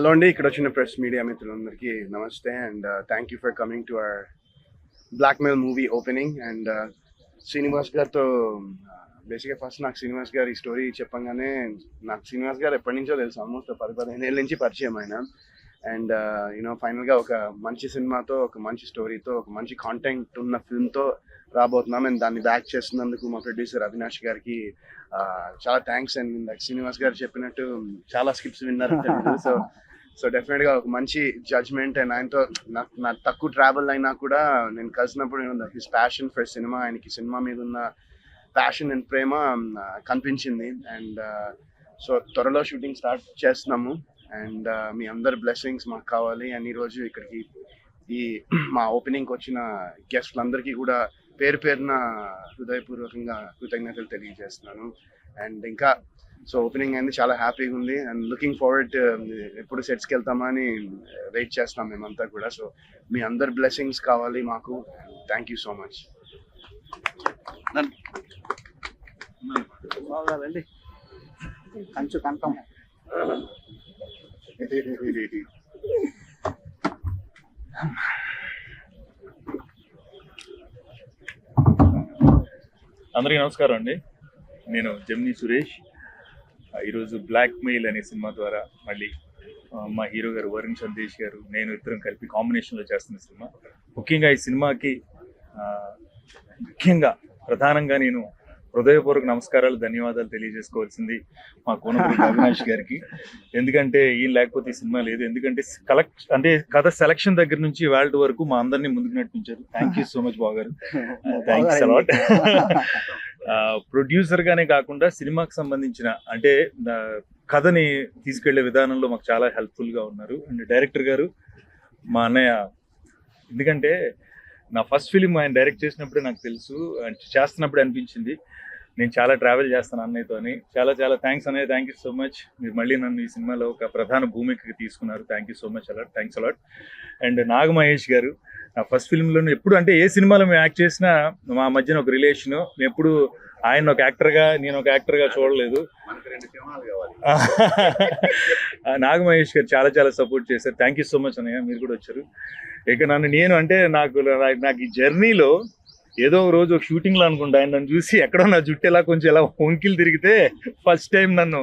Hello అండి, ఇక్కడ వచ్చిన ప్రెస్ మీడియా మిత్రులందరికీ నమస్తే and thank you for coming to our blackmail movie opening. And Srinivas గారితో బేసిక్గా ఫస్ట్ నాకు శ్రీనివాస్ గారి స్టోరీ చెప్పంగానే నాకు శ్రీనివాస్ గారు ఎప్పటి నుంచో తెలుసు, ఆల్మోస్ట్ 10-15 ఏళ్ళ నుంచి పరిచయం ఆయన. అండ్ ఫైనల్గా ఒక మంచి సినిమాతో, ఒక మంచి స్టోరీతో, ఒక మంచి కాంటెంట్ ఉన్న ఫిల్మ్తో రాబోతున్నాం. అండ్ దాన్ని బ్యాక్ చేస్తున్నందుకు మా ప్రొడ్యూసర్ అవినాష్ గారికి చాలా థ్యాంక్స్. అండ్ ఇందాక శ్రీనివాస్ గారు చెప్పినట్టు చాలా స్క్రిప్ట్స్ విన్నారు సో డెఫినెట్గా ఒక మంచి జడ్జ్మెంట్. అండ్ ఆయనతో నాకు తక్కువ ట్రావెల్ అయినా కూడా నేను కలిసినప్పుడు హిస్ ప్యాషన్ ఫర్ సినిమా, ఆయనకి సినిమా మీద ఉన్న ప్యాషన్ అండ్ ప్రేమ కనిపించింది. అండ్ సో త్వరలో షూటింగ్ స్టార్ట్ చేస్తున్నాము. అండ్ మీ అందరి బ్లెస్సింగ్స్ మాకు కావాలి. అండ్ ఈరోజు ఇక్కడికి ఈ మా ఓపెనింగ్కి వచ్చిన గెస్ట్లందరికీ కూడా పేరు పేరున హృదయపూర్వకంగా కృతజ్ఞతలు తెలియజేస్తున్నాను. అండ్ ఇంకా సో ఓపెనింగ్ అయింది, చాలా హ్యాపీగా ఉంది. అండ్ లుకింగ్ ఫార్వర్డ్ ఎప్పుడు సెట్స్కి వెళ్తామా అని వెయిట్ చేస్తాం మేమంతా కూడా. సో మీ అందరి బ్లెస్సింగ్స్ కావాలి మాకు. Thank you so much. అందరికీ నమస్కారం అండి. నేను జెమిని సురేష్. ఈరోజు బ్లాక్ మెయిల్ అనే సినిమా ద్వారా మళ్ళీ మా హీరో గారు వరుణ్ సందేశ్ గారు, నేను ఇద్దరం కలిపి కాంబినేషన్లో చేస్తున్న సినిమా. ముఖ్యంగా ఈ సినిమాకి ప్రధానంగా నేను హృదయపూర్వక నమస్కారాలు, ధన్యవాదాలు తెలియజేసుకోవాల్సింది మా కోనపల్లి అవినాష్ గారికి. ఎందుకంటే ఈయన లేకపోతే ఈ సినిమా లేదు. ఎందుకంటే కథ సెలక్షన్ దగ్గర నుంచి వాళ్ళ వరకు మా అందరినీ ముందుకు నడిపించారు. థ్యాంక్ యూ సో మచ్ బాబు గారు, థ్యాంక్స్ అలాట్. ప్రొడ్యూసర్ గానే కాకుండా సినిమాకి సంబంధించిన అంటే కథని తీసుకెళ్లే విధానంలో మాకు చాలా హెల్ప్ఫుల్ గా ఉన్నారు. అండ్ డైరెక్టర్ గారు మా అన్నయ్య, ఎందుకంటే నా ఫస్ట్ ఫిలిం ఆయన డైరెక్ట్ చేసినప్పుడే నాకు తెలుసు, చేస్తున్నప్పుడే అనిపించింది నేను చాలా ట్రావెల్ చేస్తాను అన్నయ్యతో అని. చాలా చాలా థ్యాంక్స్ అన్నయ్య, థ్యాంక్ యూ సో మచ్. మీరు మళ్ళీ నన్ను ఈ సినిమాలో ఒక ప్రధాన భూమికకి తీసుకున్నారు. Thank you so much a lot, thanks a lot. And Naga Mahesh garu, నా ఫస్ట్ ఫిల్మ్లో ఎప్పుడు అంటే ఏ సినిమాలో మేము యాక్ట్ చేసినా మా మధ్యన ఒక రిలేషను. ఎప్పుడు ఆయన ఒక యాక్టర్గా, నేను ఒక యాక్టర్గా చూడలేదు. నాగ మహేష్ గారు చాలా చాలా సపోర్ట్ చేశారు. థ్యాంక్ యూ సో మచ్ అన్నయ్య, మీరు కూడా వచ్చారు. ఇక నేను అంటే నాకు ఈ జర్నీలో ఏదో రోజు ఒక షూటింగ్లో అనుకుంటా ఆయన నన్ను చూసి ఎక్కడో నా జుట్టు ఎలా కొంచెం ఎలా వంకిలు తిరిగితే ఫస్ట్ టైం నన్ను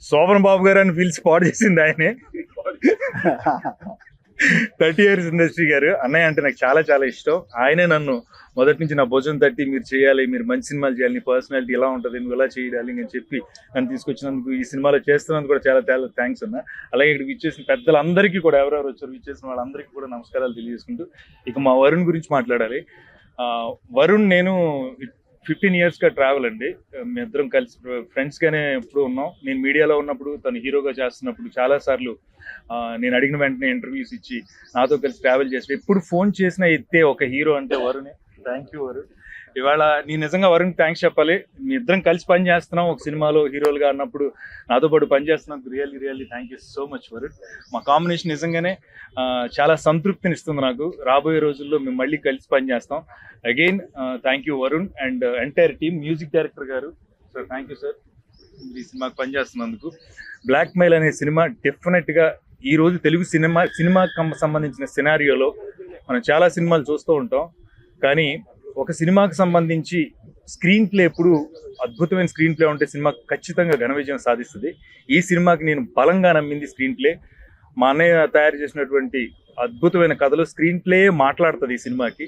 శోభన్ బాబు గారు అని పిలిచి స్పాట్ చేసింది ఆయనే. 30 years ఇండస్ట్రీ గారు. అన్నయ్య అంటే నాకు చాలా చాలా ఇష్టం. ఆయనే నన్ను మొదటి నుంచి నా భుజం తట్టి మీరు చేయాలి, మీరు మంచి సినిమాలు చేయాలి, నీ పర్సనాలిటీ ఎలా ఉంటుంది, నువ్వు ఎలా చేయాలి అని చెప్పి నన్ను తీసుకొచ్చినందుకు, ఈ సినిమాలో చేస్తున్నందుకు కూడా చాలా చాలా థ్యాంక్స్ అన్న. అలాగే ఇక్కడికి ఇచ్చేసిన పెద్దలందరికీ కూడా, ఎవరెవరు వచ్చారు ఇచ్చేసిన వాళ్ళందరికీ కూడా నమస్కారాలు తెలియజేసుకుంటూ ఇక మా వరుణ్ గురించి మాట్లాడాలి. వరుణ్ నేను 15 yearsగా ట్రావెల్ అండి. మీ ఇద్దరం కలిసి ఫ్రెండ్స్గానే ఎప్పుడు ఉన్నాం. నేను మీడియాలో ఉన్నప్పుడు, తను హీరోగా చేస్తున్నప్పుడు చాలాసార్లు నేను అడిగిన వెంటనే ఇంటర్వ్యూస్ ఇచ్చి నాతో కలిసి ట్రావెల్ చేసి ఎప్పుడు ఫోన్ చేసినా ఎత్తే ఒక హీరో అంటే వరుణే. Thank you Varun. ఇవాళ నేను నిజంగా వరుణ్ థ్యాంక్స్ చెప్పాలి. మీ ఇద్దరం కలిసి పని చేస్తున్నాం ఒక సినిమాలో హీరోలుగా అన్నప్పుడు, నాతో పాటు పని చేస్తున్నందుకు really thank you so much Varun. మా కాంబినేషన్ నిజంగానే చాలా సంతృప్తిని ఇస్తుంది నాకు. రాబోయే రోజుల్లో మేము మళ్ళీ కలిసి పని చేస్తాం. Again thank you Varun and entire team. Music director గారు సార్, థ్యాంక్ యూ సార్ ఈ సినిమాకి పనిచేస్తున్నందుకు. బ్లాక్ మెయిల్ అనే సినిమా డెఫినెట్గా ఈ రోజు తెలుగు సినిమాకి సంబంధించిన సినారియోలో మనం చాలా సినిమాలు చూస్తూ ఉంటాం, కానీ ఒక సినిమాకి సంబంధించి స్క్రీన్ ప్లే ఎప్పుడు అద్భుతమైన స్క్రీన్ ప్లే ఉంటే సినిమా ఖచ్చితంగా ఘన విజయం సాధిస్తుంది. ఈ సినిమాకి నేను బలంగా నమ్మింది స్క్రీన్ ప్లే. మా అన్నయ్య తయారు చేసినటువంటి అద్భుతమైన కథలో స్క్రీన్ ప్లే మాట్లాడుతుంది ఈ సినిమాకి.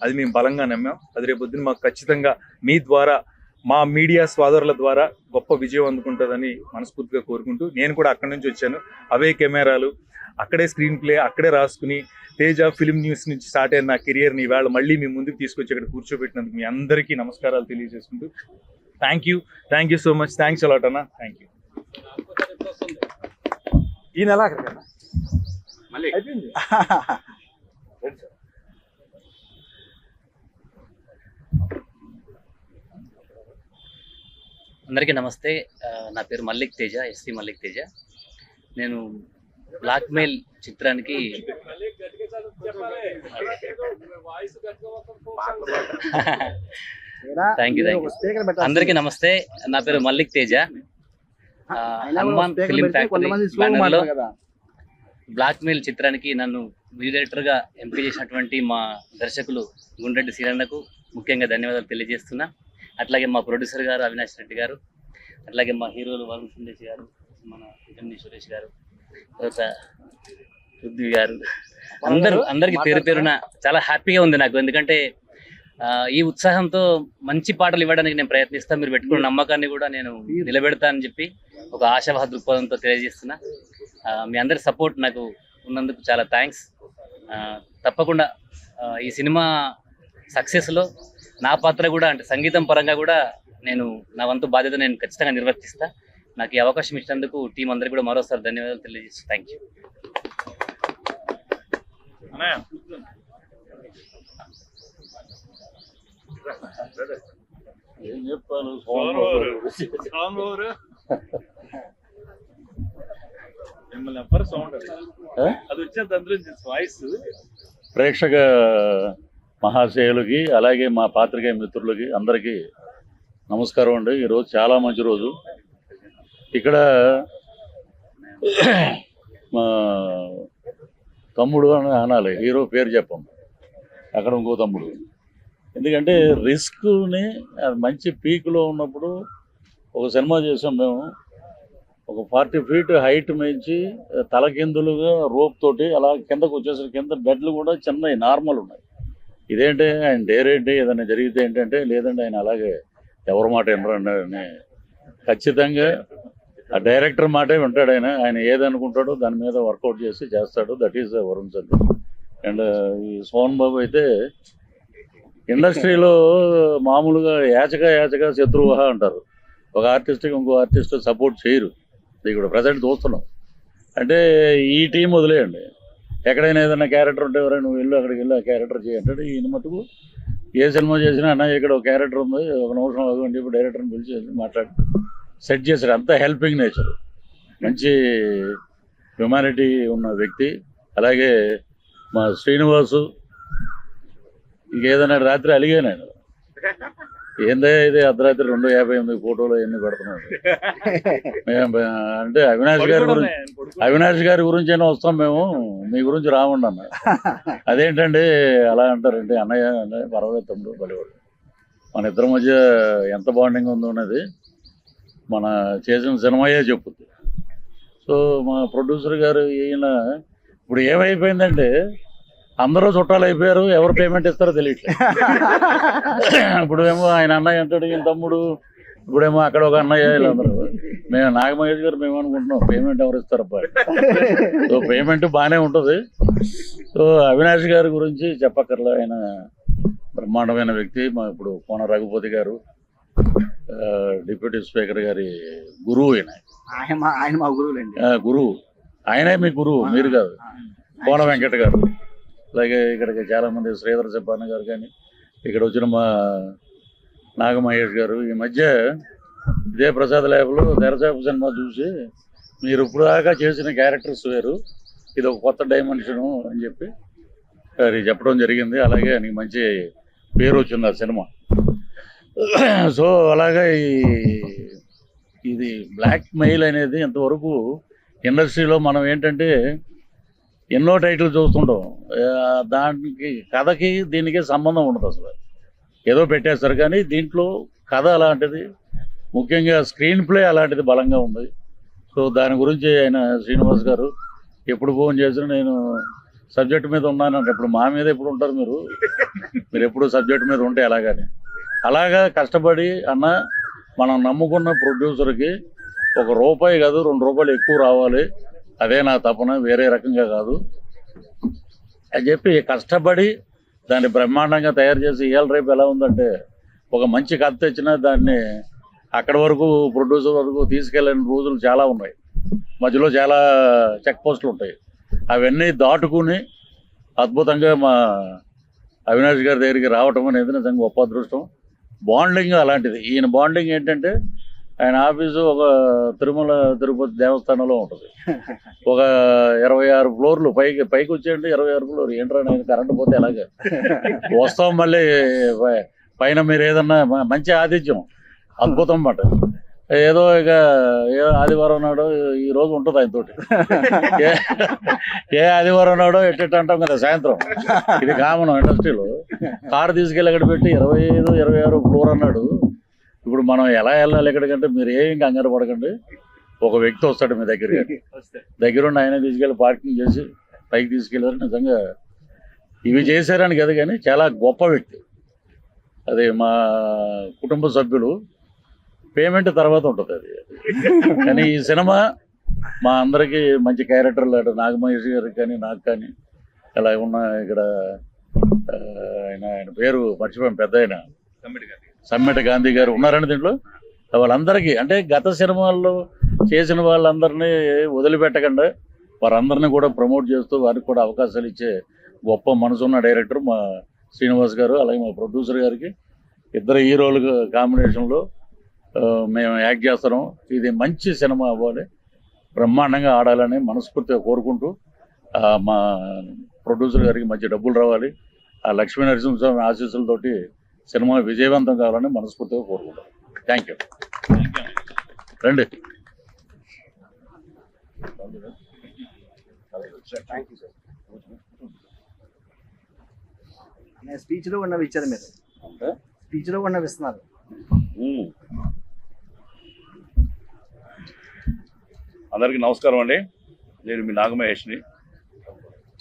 అది మేము బలంగా నమ్మాం. అది రేపొద్దున మాకు ఖచ్చితంగా మీ ద్వారా, మా మీడియా సోదరుల ద్వారా గొప్ప విజయం అందుకుంటుందని మనస్ఫూర్తిగా కోరుకుంటూ, నేను కూడా అక్కడి నుంచి వచ్చాను. అవే కెమెరాలు, అక్కడే స్క్రీన్ ప్లే, అక్కడే రాసుకుని తేజ ఫిల్మ్ న్యూస్ నుంచి స్టార్ట్ అయిన నా కెరియర్ని ఇవాళ మళ్ళీ మీ ముందుకు తీసుకొచ్చి ఇక్కడ కూర్చోబెట్టినందుకు మీ అందరికీ నమస్కారాలు తెలియజేసుకుంటూ thank you so much. Thanks a lot అన్న, థ్యాంక్ యూ. ఈ నెల అయిపోయింది. అందరికీ నమస్తే. నా పేరు మల్లిక్ తేజ, ఎస్సీ మల్లిక్ తేజ. నేను బ్లాక్ మెయిల్ చిత్రానికి థ్యాంక్ యూ. అందరికీ నమస్తే. నా పేరు మల్లిక్ తేజ. హనుమాన్ ఫిలిం ఫ్యాక్టరీ బ్యానర్లో బ్లాక్మెయిల్ చిత్రానికి నన్ను మ్యూజిక్ డైరెక్టర్గా ఎంపిక చేసినటువంటి మా దర్శకులు గుండ్రెడ్డి శ్రీరన్నకు ముఖ్యంగా ధన్యవాదాలు తెలియజేస్తున్నా. అట్లాగే మా ప్రొడ్యూసర్ గారు అవినాష్ రెడ్డి గారు, అట్లాగే మా హీరోలు వరుణ్ సందేశ్ గారు, మన జమ్ని సురేష్ గారు, తర్వాత పృథ్వీ గారు, అందరికి పేరు పేరున చాలా హ్యాపీగా ఉంది నాకు. ఎందుకంటే ఈ ఉత్సాహంతో మంచి పాటలు ఇవ్వడానికి నేను ప్రయత్నిస్తాను. మీరు పెట్టుకున్న నమ్మకాన్ని కూడా నేను నిలబెడతా అని చెప్పి ఒక ఆశావాహ దృక్పథంతో తెలియజేస్తున్నా. మీ అందరి సపోర్ట్ నాకు ఉన్నందుకు చాలా థ్యాంక్స్. తప్పకుండా ఈ సినిమా సక్సెస్లో నా పాత్ర కూడా, అంటే సంగీతం పరంగా కూడా నేను నా వంతు బాధ్యత నేను ఖచ్చితంగా నిర్వర్తిస్తా. నాకు ఈ అవకాశం ఇచ్చినందుకు టీం అందరికీ కూడా మరోసారి ధన్యవాదాలు తెలియజేస్తాను. Thank you. ఏం చెప్పాలి, మిమ్మల్ని ఎవ్వరు సౌండ్ అది వచ్చేది అందులో వాయిస్. ప్రేక్షక మహాశయులకి అలాగే మా పాత్రికేయ మిత్రులకి అందరికీ నమస్కారం అండి. ఈరోజు చాలా మంచి రోజు. ఇక్కడ మా తమ్ముడు అని అనాలి, హీరో పేరు చెప్పం, అక్కడ ఇంకో తమ్ముడు. ఎందుకంటే రిస్క్ని మంచి పీక్లో ఉన్నప్పుడు ఒక సినిమా చేసాం మేము. ఒక 40 feet హైట్ మించి తలకిందులుగా రోప్ తోటి అలా కిందకు వచ్చేసరికి కింద బెడ్లు కూడా చిన్నవి నార్మల్ ఉన్నాయి. ఇదేంటి ఆయన డేరేంటి ఏదైనా జరిగితే ఏంటంటే, లేదండి ఆయన అలాగే ఎవరి మాట వినరండి అని ఖచ్చితంగా ఆ డైరెక్టర్ మాటే వింటాడు. ఆయన ఏదనుకుంటాడో దాని మీద వర్కౌట్ చేసి చేస్తాడు. దట్ ఈస్ వరుణ్ సంధి. అండ్ ఈ సోహన్ బాబు అయితే ఇండస్ట్రీలో మామూలుగా యాచక శత్రువుహ అంటారు. ఒక ఆర్టిస్ట్కి ఇంకో ఆర్టిస్ట్ సపోర్ట్ చేయరు. ఇక్కడ ప్రజెంట్ చూస్తున్నాం. అంటే ఈ టీం వదిలేయండి, ఎక్కడైనా ఏదైనా క్యారెక్టర్ ఉంటే ఎవరైనా నువ్వు వెళ్ళు అక్కడికి వెళ్ళి ఆ క్యారెక్టర్ చేయంటే, ఈయన మటుకు ఏ సినిమా చేసినా అన్న ఇక్కడ ఒక క్యారెక్టర్ ఉంది, ఒక నిమిషం అవ్వండి ఇప్పుడు డైరెక్టర్ని పిలిచి మాట్లాడి సెట్ చేశాడు. అంతా హెల్పింగ్ నేచర్, మంచి హ్యుమానిటీ ఉన్న వ్యక్తి. అలాగే మా శ్రీనివాసు ఇంకేదైనా రాత్రి అలిగాను ఆయన, ఏందే ఇది అర్ధరాత్రి 2:58 ఫోటోలు ఎన్ని పెడుతున్నాడు అంటే అవినాష్ గారి గురించి అయినా వస్తాం మేము, మీ గురించి రావండి అన్న. అదేంటండి అలా అంటారంటే, అన్నయ్య పర్వాలేదు తమ్ముడు బలివాడు, మన ఇద్దరి మధ్య ఎంత బాండింగ్ ఉందో అనేది మన చేసిన సినిమాయే చెప్పుద్ది. సో మా ప్రొడ్యూసర్ గారు ఈయన ఇప్పుడు ఏమైపోయిందంటే అందరూ చుట్టాలు అయిపోయారు, ఎవరు పేమెంట్ ఇస్తారో తెలియట్లేదు. ఇప్పుడేమో ఆయన అన్నయ్య అంటాడు, ఈయన తమ్ముడు, ఇప్పుడేమో అక్కడ ఒక అన్నయ్య, వీళ్ళందరూ మేము నాగమహేష్ గారు మేము అనుకుంటున్నాం పేమెంట్ ఎవరు ఇస్తారబ్బా. సో పేమెంట్ బాగానే ఉంటుంది. సో అవినాష్ గారి గురించి చెప్పక్కర్లా, ఆయన బ్రహ్మాండమైన వ్యక్తి. మా ఇప్పుడు కోన రఘుపతి గారు డిప్యూటీ స్పీకర్ గారి గురువు. ఆయన మా గురువులండి. గురువు ఆయనే మీ గురువు, మీరు కాదు. కోన వెంకట గారు, అలాగే ఇక్కడికి చాలామంది శ్రీధర్ చెప్పన్న గారు కానీ, ఇక్కడ వచ్చిన మా నాగమహేష్ గారు. ఈ మధ్య ఇదే ప్రసాద్ ల్యాబ్లో తెరచాప సినిమా చూసి, మీరు ఇప్పుడు దాకా చేసిన క్యారెక్టర్స్ వేరు, ఇది ఒక కొత్త డైమెన్షను అని చెప్పి అది చెప్పడం జరిగింది. అలాగే ఆయనకి మంచి పేరు వచ్చింది ఆ సినిమా. సో అలాగే ఇది బ్లాక్ మెయిల్ అనేది ఇంతవరకు ఇండస్ట్రీలో మనం ఏంటంటే ఎన్నో టైటిల్ చూస్తుంటాం, దానికి కథకి దీనికి సంబంధం ఉండదు అసలు, ఏదో పెట్టేస్తారు. కానీ దీంట్లో కథ అలాంటిది, ముఖ్యంగా స్క్రీన్ ప్లే అలాంటిది బలంగా ఉంది. సో దాని గురించి ఆయన శ్రీనివాస్ గారు ఎప్పుడు ఫోన్ చేసినా నేను సబ్జెక్ట్ మీద ఉన్నానంటే, ఇప్పుడు మా మీద ఎప్పుడు ఉంటారు మీరు ఎప్పుడు సబ్జెక్ట్ మీద ఉంటే ఎలాగని. అలాగా కష్టపడి అన్న మనం నమ్ముకున్న ప్రొడ్యూసర్కి ₹1 కాదు ₹2 ఎక్కువ రావాలి, అదే నా తపన, వేరే రకంగా కాదు అని చెప్పి కష్టపడి దాన్ని బ్రహ్మాండంగా తయారు చేసి ఇవాళ రేపు ఎలా ఉందంటే, ఒక మంచి కథ తెచ్చినా దాన్ని అక్కడి వరకు ప్రొడ్యూసర్ వరకు తీసుకెళ్ళని రోజులు చాలా ఉన్నాయి. మధ్యలో చాలా చెక్ పోస్టులు ఉంటాయి. అవన్నీ దాటుకుని అద్భుతంగా మా అవినాష్ గారి దగ్గరికి రావటం అనేది నిజంగా గొప్ప అదృష్టం. బాండింగ్ అలాంటిది. ఈయన బాండింగ్ ఏంటంటే, ఆయన ఆఫీసు ఒక తిరుమల తిరుపతి దేవస్థానంలో ఉంటుంది. ఒక 26 ఫ్లోర్లు పైకి వచ్చేయండి, 26 ఫ్లోర్. ఏంట్రా నేను కరెంటు పోతే ఎలాగే వస్తాం, మళ్ళీ పైన మీరు ఏదన్నా మంచి ఆతిథ్యం, అద్భుతం అన్నమాట. ఏదో ఇక ఆదివారం నాడు ఈ రోజు ఉంటుంది ఆయనతోటి. ఏ ఆదివారం నాడో ఎట్టెట్ అంటాం కదా సాయంత్రం. ఇది కామన్ ఇండస్ట్రీలో. కారు తీసుకెళ్ళి ఎక్కడ పెట్టి 25, 26 ఫ్లోర్ అన్నాడు. ఇప్పుడు మనం ఎలా వెళ్ళాలి ఎక్కడికంటే మీరు ఏం కంగారు పడకండి. ఒక వ్యక్తి వస్తాడు మీ దగ్గరుండి ఆయన తీసుకెళ్ళి పార్కింగ్ చేసి పైకి తీసుకెళ్ళారు. నిజంగా ఇవి చేశారని కదా, కానీ చాలా గొప్ప వ్యక్తి. అది మా కుటుంబ సభ్యులు. పేమెంట్ తర్వాత ఉంటుంది అది. కానీ ఈ సినిమా మా అందరికీ మంచి క్యారెక్టర్లు, అటు నాగమహేష్ గారికి కానీ నాకు కానీ, ఇలా ఉన్న ఇక్కడ ఆయన పేరు మర్చిపోయాం, పెద్ద ఆయన సమ్మెట గాంధీ గారు ఉన్నారండి దీంట్లో. వాళ్ళందరికీ అంటే గత సినిమాల్లో చేసిన వాళ్ళందరినీ వదిలిపెట్టకుండా వారందరినీ కూడా ప్రమోట్ చేస్తూ వారికి కూడా అవకాశాలు ఇచ్చే గొప్ప మనసున్న డైరెక్టర్ మా శ్రీనివాస్ గారు. అలాగే మా ప్రొడ్యూసర్ గారికి ఇద్దరు హీరోలు కాంబినేషన్లో మేము యాక్ట్ చేస్తున్నాం. ఇది మంచి సినిమా అవ్వాలి, బ్రహ్మాండంగా ఆడాలని మనస్ఫూర్తిగా కోరుకుంటూ మా ప్రొడ్యూసర్ గారికి మంచి డబ్బులు రావాలి, ఆ లక్ష్మీ నరసింహస్వామి ఆశీస్సులతోటి సినిమా విజయవంతం కావాలని మనస్ఫూర్తిగా కోరుకుంటాం. Thank you. రండి. Thank you sir. స్పీచ్లో ఉన్నవి ఇచ్చారు మీరు, స్పీచ్లో ఉన్నవి ఇస్తున్నారు. అందరికీ నమస్కారం అండి. నేను మీ నాగమహేష్ని.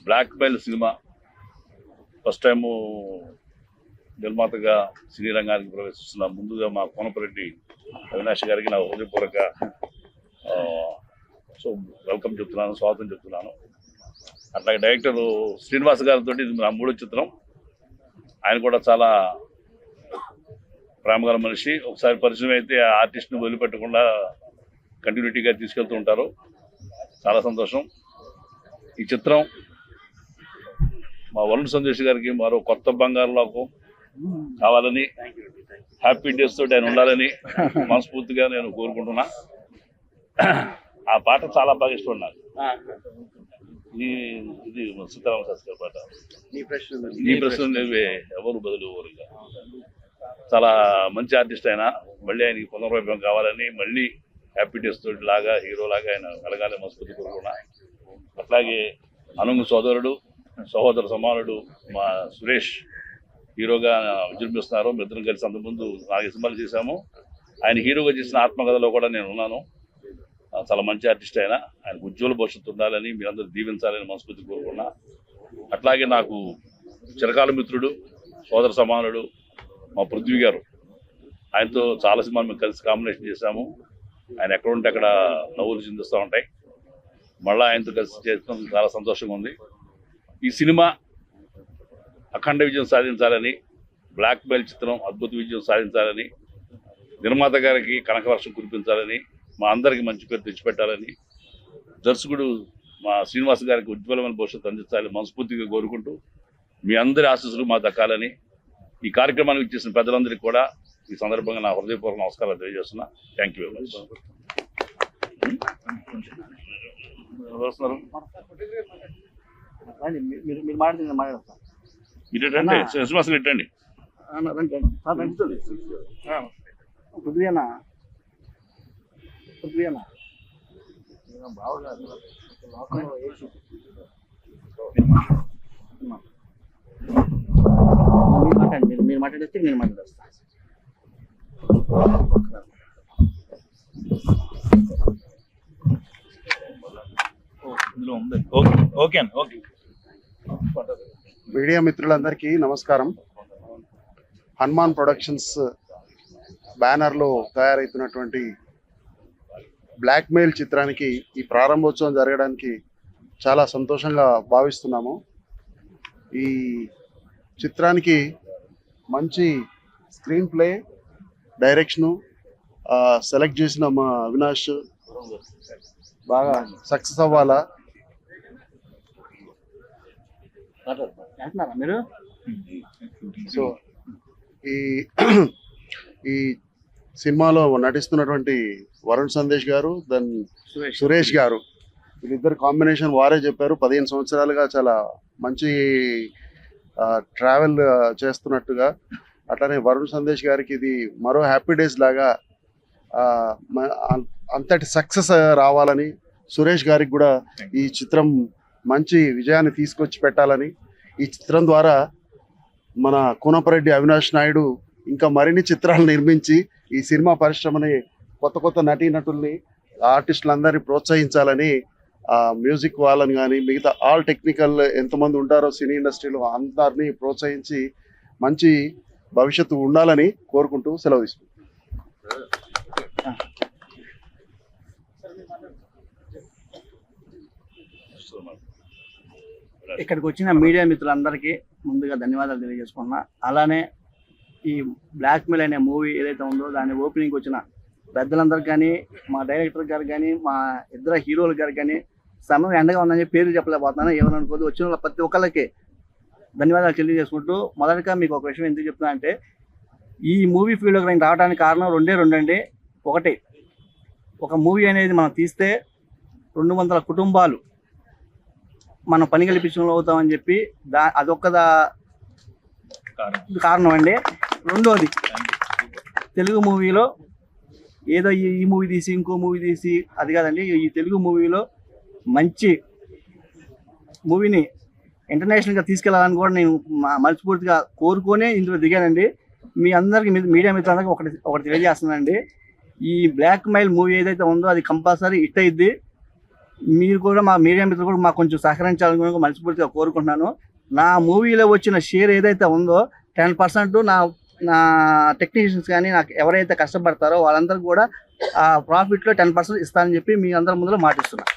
Black Bell cinema first time నిర్మాతగా సినీ రంగానికి ప్రవేశిస్తున్నా. ముందుగా మా కోనపరెడ్డి అవినాష్ గారికి నా హృదయపూర్వక వెల్కమ్ చెప్తున్నాను, స్వాగతం చెప్తున్నాను. అట్లాగే డైరెక్టర్ శ్రీనివాస్ గారితో ఇది నా 3వ చిత్రం. ఆయన కూడా చాలా ప్రేమగల మనిషి. ఒకసారి పరిచయం అయితే ఆ ఆర్టిస్ట్ని వదిలిపెట్టకుండా కంటిన్యూటీగా తీసుకెళ్తూ ఉంటారు. చాలా సంతోషం. ఈ చిత్రం మా వరుణ్ సందేశ్ గారికి మరో కొత్త బంగారు లోకం కావాలని, హ్యాపీ డేస్ తోటి ఆయన ఉండాలని మనస్ఫూర్తిగా నేను కోరుకుంటున్నా. ఆ పాట చాలా బాగా ఇష్టం నాకు. ఇది సీతారామ శాస్త్రి గారి పాట. ఈ ప్రశ్న లేవే ఎవరు బదులు ఎవరుగా. చాలా మంచి ఆర్టిస్ట్ ఆయన. మళ్ళీ ఆయనకి పునర్వైభవం కావాలని, మళ్ళీ హ్యాపీ డేస్ తోటి లాగా హీరో లాగా ఆయన కలగాలి మనస్ఫూర్తి కోరుకున్నా. అట్లాగే అనుంగు సహోదర సమానుడు మా సురేష్ హీరోగా విజృంభిస్తున్నారు. మీ ఇద్దరం కలిసి అంతకుముందు 4 సినిమాలు చేశాము. ఆయన హీరోగా చేసిన ఆత్మకథలో కూడా నేను ఉన్నాను. చాలా మంచి ఆర్టిస్ట్ ఆయన. ఆయనకు ఉజ్వల భవిష్యత్తు ఉండాలని, మీరందరూ దీవించాలని మనస్ఫూర్తి కోరుకున్నా. అట్లాగే నాకు చిరకాల మిత్రుడు, సోదర సమానుడు మా పృథ్వీ గారు. ఆయనతో చాలా సినిమాలు మేము కలిసి కాంబినేషన్ చేశాము. ఆయన ఎక్కడ ఉంటే అక్కడ నవ్వులు చిందిస్తూ ఉంటాయి. మళ్ళీ ఆయనతో కలిసి చేయడం చాలా సంతోషంగా ఉంది. ఈ సినిమా అఖండ విజయం సాధించాలని, బ్లాక్ బెల్ చిత్రం అద్భుత విజయం సాధించాలని, నిర్మాత గారికి కనకవర్షం కురిపించాలని, మా అందరికీ మంచి పేరు తెచ్చిపెట్టాలని, దర్శకుడు మా శ్రీనివాస్ గారికి ఉజ్వలమైన భవిష్యత్తు అందించాలని మనస్ఫూర్తిగా కోరుకుంటూ, మీ అందరి ఆశీస్సులు మా దక్కాలని ఈ కార్యక్రమానికి ఇచ్చేసిన పెద్దలందరికీ కూడా ఈ సందర్భంగా నా హృదయపూర్వక నమస్కారాలు తెలియజేస్తున్నా. Thank you very much. మీరు మాట్లాడుతున్నారు. మీరు ఎట్టండి, శ్రీనివాస్ గారు ఎట్టండి. పృథ్వీ అన్న మీరు మాట్లాడేస్తే నేను మాట్లాడేస్తాను. ఓకే అండి. ఓకే. మీడియా మిత్రులందరికీ నమస్కారం. హనుమాన్ ప్రొడక్షన్స్ బ్యానర్లో తయారవుతున్నటువంటి బ్లాక్మెయిల్ చిత్రానికి ఈ ప్రారంభోత్సవం జరగడానికి చాలా సంతోషంగా భావిస్తున్నాము. ఈ చిత్రానికి మంచి స్క్రీన్ ప్లే, డైరెక్షను సెలెక్ట్ చేసిన మా అవినాష్ బాగా సక్సెస్ అవ్వాలా. మీరు సో ఈ సినిమాలో నటిస్తున్నటువంటి వరుణ్ సందేశ్ గారు, దెన్ సురేష్ గారు, వీళ్ళిద్దరు కాంబినేషన్ వారే చెప్పారు. 15 సంవత్సరాలుగా చాలా మంచి ట్రావెల్ చేస్తున్నట్టుగా. అట్లానే వరుణ్ సందేశ్ గారికి ఇది మరో హ్యాపీ డేస్ లాగా అంతటి సక్సెస్ రావాలని, సురేష్ గారికి కూడా ఈ చిత్రం మంచి విజయాన్ని తీసుకొచ్చి పెట్టాలని, ఈ చిత్రం ద్వారా మన కోనపరెడ్డి అవినాష్ నాయుడు ఇంకా మరిన్ని చిత్రాలు నిర్మించి ఈ సినిమా పరిశ్రమని కొత్త కొత్త నటీనటుల్ని ఆర్టిస్టులందరినీ ప్రోత్సహించాలని, మ్యూజిక్ వాళ్ళని కానీ మిగతా ఆల్ టెక్నికల్ ఎంతమంది ఉంటారో సినీ ఇండస్ట్రీలో అందరినీ ప్రోత్సహించి మంచి భవిష్యత్తు ఉండాలని కోరుకుంటూ సెలవు తీసుకుంటాం. ఇక్కడికి వచ్చిన మీడియా మిత్రులందరికీ ముందుగా ధన్యవాదాలు తెలియజేసుకున్నా. అలానే ఈ బ్లాక్ మెయిల్ అనే మూవీ ఏదైతే ఉందో దాని ఓపెనింగ్ వచ్చిన పెద్దలందరికీ కానీ, మా డైరెక్టర్ గారు కానీ, మా ఇద్దరు హీరోలు గారు కానీ, సమయం ఎండగా ఉందని పేర్లు చెప్పలేకపోతున్నాను, ఏమనుకోదు. వచ్చిన వాళ్ళ ప్రతి ఒక్కళ్ళకి ధన్యవాదాలు తెలియజేసుకుంటూ, మొదటగా మీకు ఒక విషయం ఎందుకు చెప్తున్నా అంటే, ఈ మూవీ ఫీల్డ్లోకి నేను రావడానికి కారణం రెండే అండి. ఒకటి, ఒక మూవీ అనేది మనం తీస్తే 200 కుటుంబాలు మనం పని కల్పించడంలో అవుతామని చెప్పి అదొక్క కారణం అండి. రెండోది, తెలుగు మూవీలో ఏదో ఈ మూవీ తీసి ఇంకో మూవీ తీసి అది కాదండి, ఈ తెలుగు మూవీలో మంచి మూవీని ఇంటర్నేషనల్గా తీసుకెళ్లాలని కూడా నేను మనస్ఫూర్తిగా కోరుకొని ఇందులో దిగానండి. మీ అందరికి మీడియా మిత్రులందరికీ ఒకటి తెలియజేస్తున్నానండి, ఈ బ్లాక్ మెయిల్ మూవీ ఏదైతే ఉందో అది కంపల్సరీ హిట్ అయ్యిద్ది. మీరు కూడా మా మీడియా మిత్రులు కూడా మాకు కొంచెం సహకరించాలని మనస్ఫూర్తిగా కోరుకుంటున్నాను. నా మూవీలో వచ్చిన షేర్ ఏదైతే ఉందో 10% నా టెక్నీషియన్స్ కానీ నాకు ఎవరైతే కష్టపడతారో వాళ్ళందరికీ కూడా ఆ ప్రాఫిట్లో 10% ఇస్తానని చెప్పి మీ అందరి ముందులో మాటిస్తున్నాను.